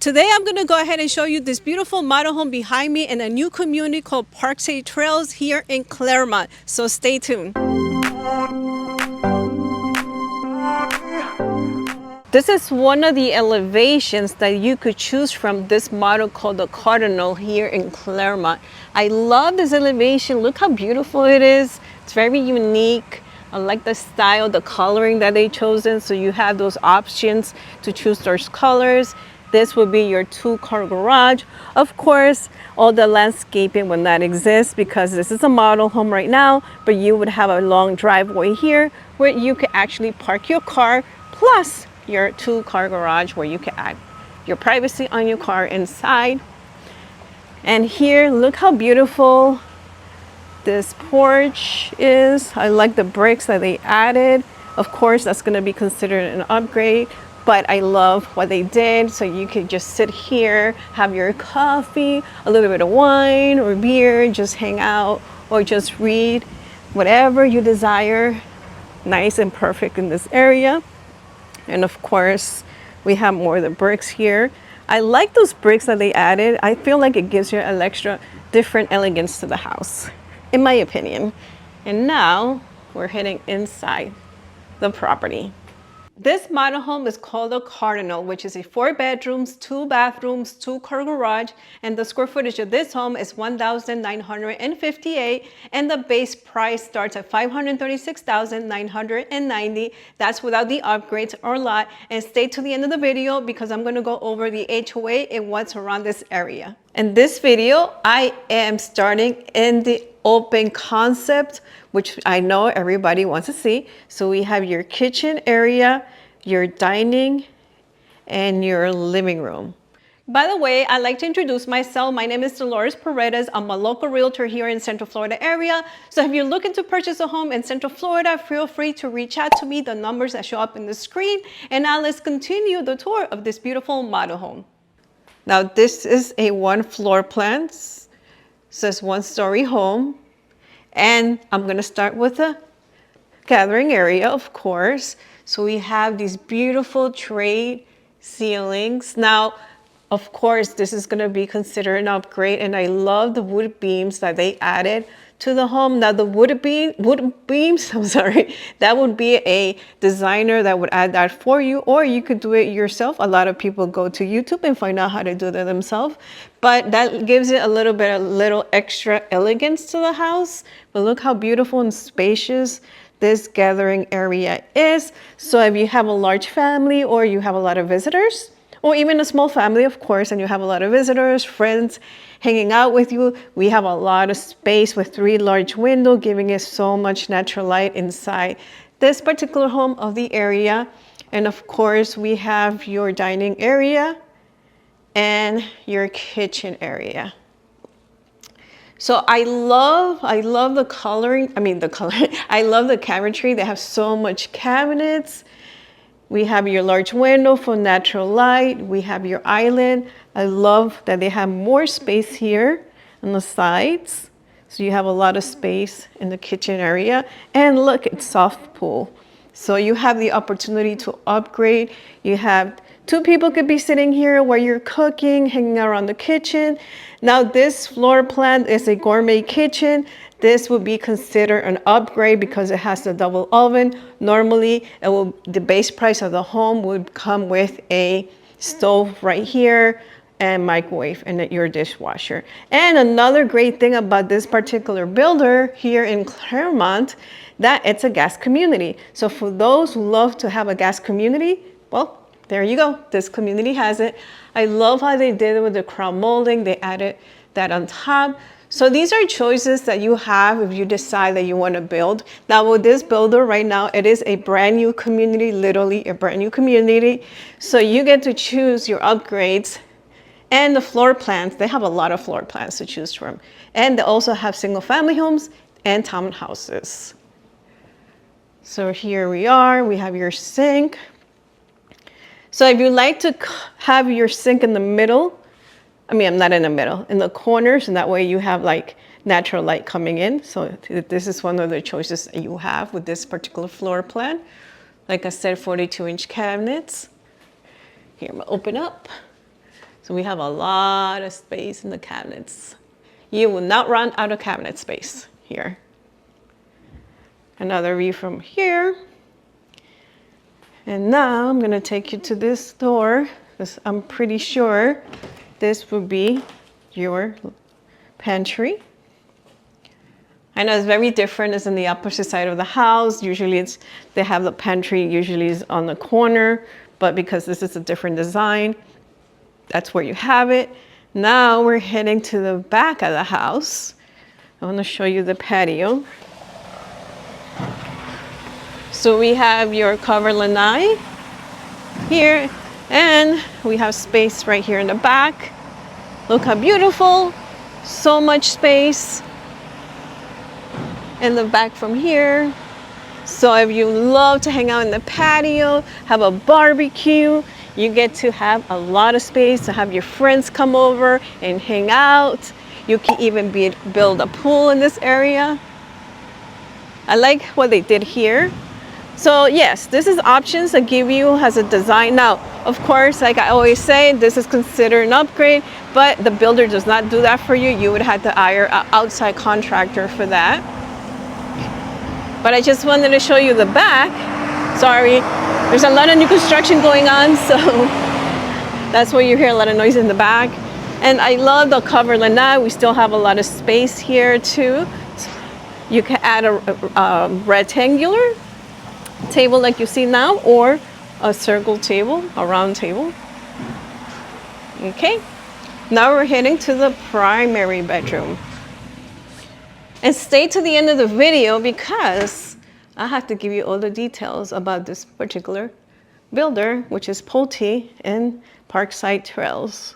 Today I'm going to go ahead and show you this beautiful model home behind me in a new community called Parkside Trails here in Clermont. So stay tuned. This is one of the elevations that you could choose from this model called the Cardinal here in Clermont. I love this elevation. Look how beautiful it is. It's very unique. I like the style, the coloring that they chosen. So you have those options to choose those colors. This would be your 2-car garage. Of course, all the landscaping would not exist because this is a model home right now, but you would have a long driveway here where you could actually park your car plus your 2-car garage where you can add your privacy on your car inside. And here, look how beautiful this porch is. I like the bricks that they added. Of course, that's going to be considered an upgrade, but I love what they did. So you could just sit here, have your coffee, a little bit of wine or beer, just hang out or just read, whatever you desire. Nice and perfect in this area. And of course, we have more of the bricks here. I like those bricks that they added. I feel like it gives you an extra different elegance to the house, in my opinion. And now we're heading inside the property. This model home is called the Cardinal, which is a 4 bedrooms, 2 bathrooms, 2-car garage, and the square footage of this home is 1,958, and the base price starts at 536,990. That's without the upgrades or lot. And stay to the end of the video because I'm going to go over the HOA and what's around this area. In this video, I am starting in the open concept, which I know everybody wants to see. So we have your kitchen area, your dining, and your living room. By the way, I'd like to introduce myself. My name is Dolores Paredes. I'm a local realtor here in Central Florida area. So if you're looking to purchase a home in Central Florida, feel free to reach out to me, the numbers that show up in the screen. And now let's continue the tour of this beautiful model home. Now this is a 1-floor plan. Says 1-story home. And I'm going to start with the gathering area, of course. So we have these beautiful trade ceilings. Now, of course, this is going to be considered an upgrade. And I love the wood beams that they added to the home. Now, the wood beams, I'm sorry, that would be a designer that would add that for you, or you could do it yourself. A lot of people go to YouTube and find out how to do that themselves. But that gives it a little extra elegance to the house. But look how beautiful and spacious this gathering area is. So if you have a large family or you have a lot of visitors, or even a small family, of course, and you have a lot of visitors, friends hanging out with you, we have a lot of space with 3 large windows, giving it so much natural light inside this particular home of the area. And of course, we have your dining area and your kitchen area. So I love the coloring. I love the cabinetry. They have so much cabinets. We have your large window for natural light. We have your island. I love that they have more space here on the sides. So you have a lot of space in the kitchen area. And look, it's soft pool. So you have the opportunity to upgrade. You have 2 people could be sitting here while you're cooking, hanging around the kitchen. Now this floor plan is a gourmet kitchen. This would be considered an upgrade because it has a double oven. Normally, the base price of the home would come with a stove right here and microwave and your dishwasher. And another great thing about this particular builder here in Clermont, that it's a gas community. So for those who love to have a gas community, well, there you go. This community has it. I love how they did it with the crown molding. They added that on top. So these are choices that you have if you decide that you want to build. Now with this builder right now, it is a brand new community, literally a brand new community. So you get to choose your upgrades and the floor plans. They have a lot of floor plans to choose from. And they also have single family homes and townhouses. So here we are, we have your sink. So if you like to have your sink in the middle, not in the middle, in the corners, and that way you have like natural light coming in. So this is one of the choices that you have with this particular floor plan. Like I said, 42-inch cabinets. Here, I'm gonna open up. So we have a lot of space in the cabinets. You will not run out of cabinet space here. Another view from here. And now I'm gonna take you to this door, because I'm pretty sure this would be your pantry. I know it's very different. It's on the opposite side of the house. Usually they have the pantry usually is on the corner, but because this is a different design, that's where you have it. Now we're heading to the back of the house. I want to show you the patio. So we have your cover lanai here, and we have space right here in the back. Look how beautiful, so much space in the back from here. So if you love to hang out in the patio, have a barbecue, you get to have a lot of space to have your friends come over and hang out. You can even build a pool in this area. I like what they did here. So yes, this is options that give you as a design. Now, of course, like I always say, this is considered an upgrade, but the builder does not do that for you. You would have to hire an outside contractor for that. But I just wanted to show you the back. Sorry, there's a lot of new construction going on, so that's why you hear a lot of noise in the back. And I love the cover lanai. We still have a lot of space here too. You can add a rectangular table like you see now, or a circle table, a round table. Okay, now we're heading to the primary bedroom. And stay to the end of the video because I have to give you all the details about this particular builder, which is Pulte and Parkside Trails.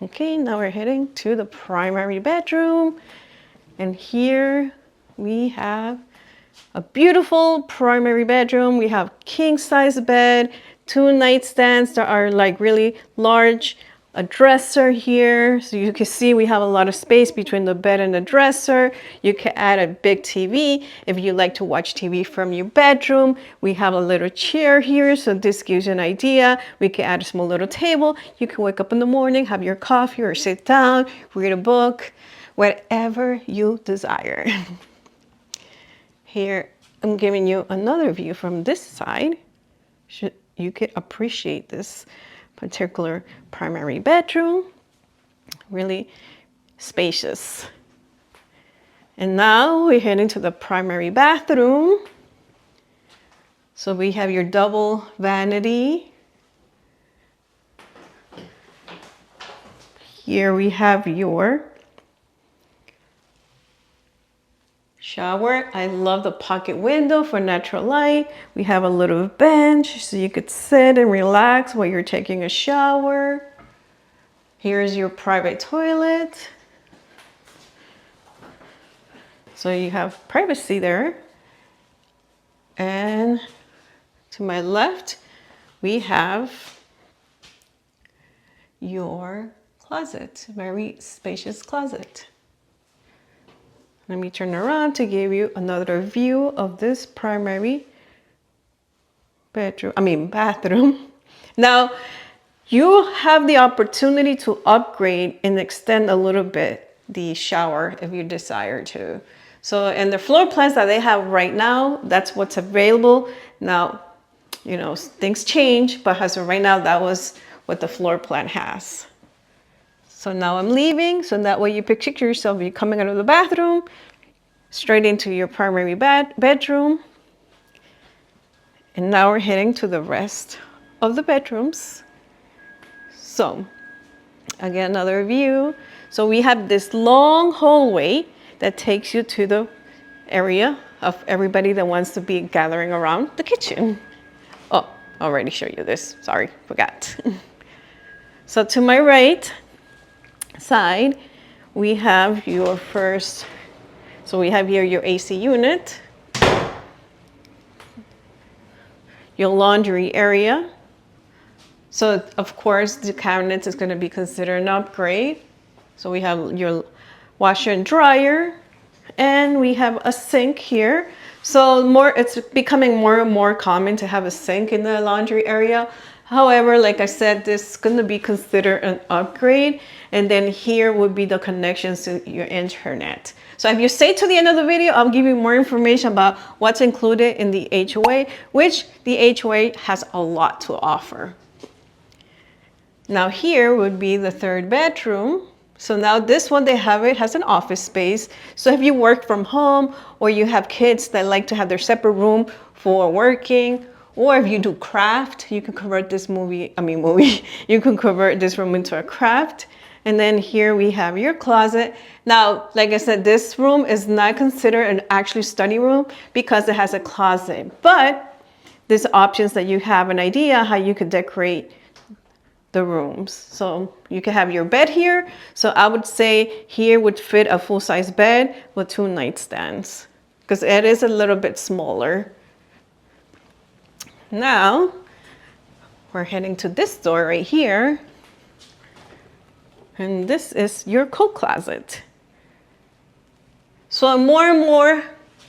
Okay, now we're heading to the primary bedroom. And here we have a beautiful primary bedroom. We have king size bed, 2 nightstands that are like really large, a dresser here. So you can see we have a lot of space between the bed and the dresser. You can add a big TV if you like to watch TV from your bedroom. We have a little chair here, so this gives you an idea. We can add a small little table. You can wake up in the morning, have your coffee, or sit down, read a book, whatever you desire. Here, I'm giving you another view from this side. You could appreciate this particular primary bedroom. Really spacious. And now we're heading to the primary bathroom. So we have your double vanity. Here we have your shower. I love the pocket window for natural light. We have a little bench so you could sit and relax while you're taking a shower. Here's your private toilet. So you have privacy there. And to my left, we have your closet, very spacious closet. Let me turn around to give you another view of this primary bathroom. Now, you have the opportunity to upgrade and extend a little bit the shower if you desire to. So in the floor plans that they have right now, that's what's available. Now, you know, things change, but as of right now, that was what the floor plan has. So now I'm leaving, so that way you picture yourself, you're coming out of the bathroom, straight into your primary bedroom. And now we're heading to the rest of the bedrooms. So, again, another view. So we have this long hallway that takes you to the area of everybody that wants to be gathering around the kitchen. Oh, I already showed you this. Sorry, forgot. So to my right side, we have your first, so we have here your AC unit, your laundry area. So of course the cabinets is going to be considered an upgrade. So we have your washer and dryer, and we have a sink here. So it's becoming more and more common to have a sink in the laundry area. However, like I said, this is going to be considered an upgrade. And then here would be the connections to your internet. So if you stay to the end of the video, I'll give you more information about what's included in the HOA, which the HOA has a lot to offer. Now here would be the third bedroom. So now this one, it has an office space. So if you work from home or you have kids that like to have their separate room for working, or if you do craft, you can convert this you can convert this room into a craft. And then here we have your closet. Now, like I said, this room is not considered an actual study room because it has a closet, but there's options that you have an idea how you could decorate the rooms. So you can have your bed here. So I would say here would fit a full-size bed with 2 nightstands because it is a little bit smaller. Now we're heading to this door right here. And this is your coat closet. So more and more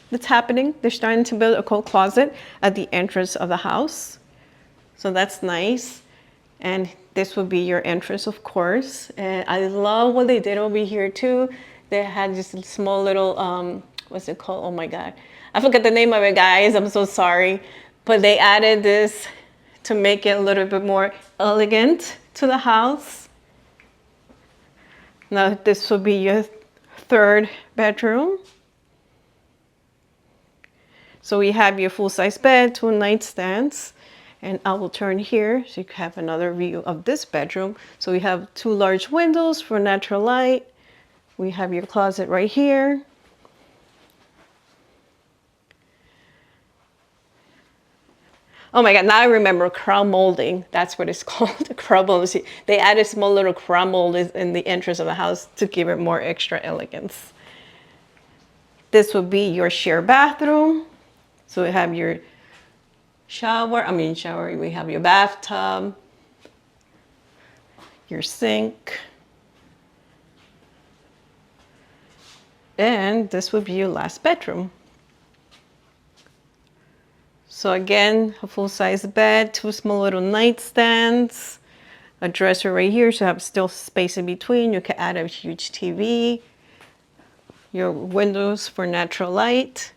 that's happening. They're starting to build a coat closet at the entrance of the house. So that's nice. And this would be your entrance, of course. And I love what they did over here too. They had this small little, what's it called? Oh my God. I forgot the name of it, guys. I'm so sorry. But they added this to make it a little bit more elegant to the house. Now this will be your third bedroom. So we have your full-size bed, 2 nightstands. And I will turn here so you can have another view of this bedroom. So we have 2 large windows for natural light. We have your closet right here. Oh my God, now I remember crown molding. That's what it's called, crown molding. They added small little crown moldings in the entrance of the house to give it more extra elegance. This would be your shared bathroom. So we have your shower, we have your bathtub, your sink, and this would be your last bedroom. So again, a full-size bed, 2 small little nightstands, a dresser right here, so you have still space in between. You can add a huge TV, your windows for natural light.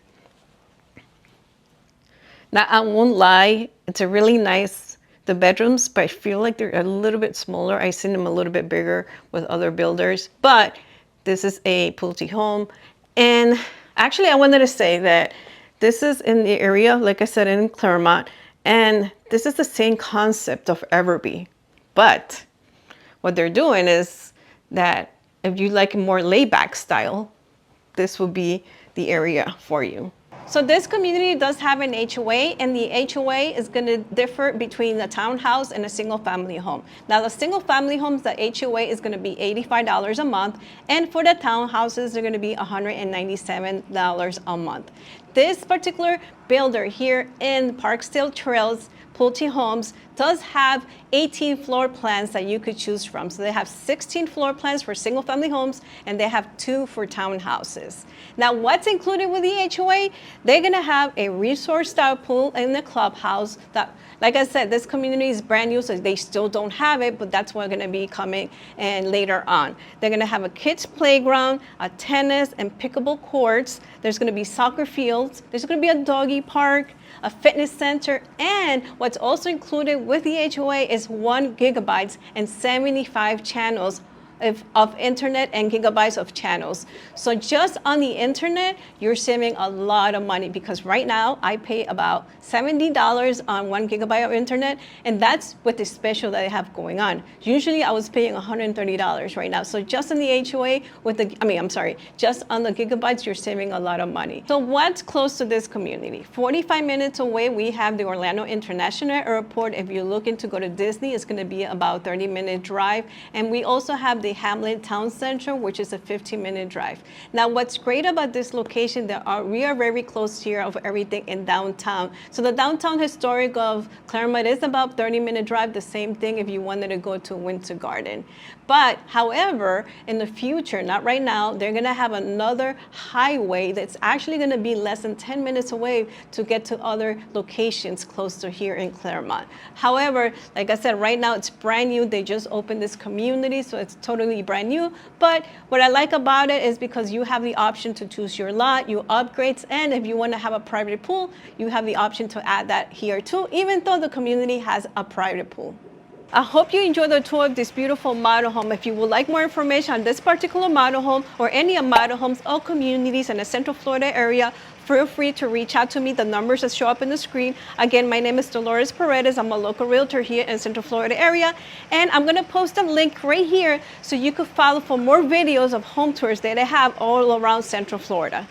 Now, I won't lie, it's a really nice, the bedrooms, but I feel like they're a little bit smaller. I've seen them a little bit bigger with other builders, but this is a Pulte home. And actually, I wanted to say that this is in the area, like I said, in Clermont, and this is the same concept of Everby. But what they're doing is that if you like a more laid-back style, this will be the area for you. So this community does have an HOA, and the HOA is going to differ between the townhouse and a single family home. Now the single family homes, the HOA is going to be $85 a month, and for the townhouses, they're going to be $197 a month. This particular builder here in Parkside Trails, Pulte Homes, does have 18 floor plans that you could choose from. So they have 16 floor plans for single family homes, and they have 2 for townhouses. Now what's included with the HOA? They're gonna have a resort style pool in the clubhouse that, like I said, this community is brand new, so they still don't have it, but that's what's gonna be coming and later on. They're gonna have a kids playground, a tennis and pickleball courts. There's gonna be soccer fields. There's gonna be a doggy park, a fitness center, and what's also included with the HOA is 1 gigabyte and 75 channels of internet and gigabytes of channels. So just on the internet, you're saving a lot of money, because right now I pay about $70 on 1 gigabyte of internet, and that's with the special that I have going on. Usually I was paying $130 right now. So just on the HOA with the, just on the gigabytes, you're saving a lot of money. So what's close to this community? 45 minutes away, we have the Orlando International Airport. If you're looking to go to Disney, it's gonna be about a 30-minute drive. And we also have the Hamlet Town Center, which is a 15-minute drive. Now, what's great about this location, we are very close here of everything in downtown. So the downtown historic of Clermont is about 30-minute drive, the same thing if you wanted to go to Winter Garden. But however, in the future, not right now, they're gonna have another highway that's actually gonna be less than 10 minutes away to get to other locations close to here in Clermont. However, like I said, right now it's brand new. They just opened this community, so it's totally brand new. But what I like about it is because you have the option to choose your lot, you upgrades, and if you wanna have a private pool, you have the option to add that here too, even though the community has a private pool. I hope you enjoyed the tour of this beautiful model home. If you would like more information on this particular model home or any of model homes or communities in the Central Florida area, feel free to reach out to me. The numbers that show up on the screen. Again, my name is Dolores Paredes. I'm a local realtor here in Central Florida area. And I'm going to post a link right here so you could follow for more videos of home tours that I have all around Central Florida.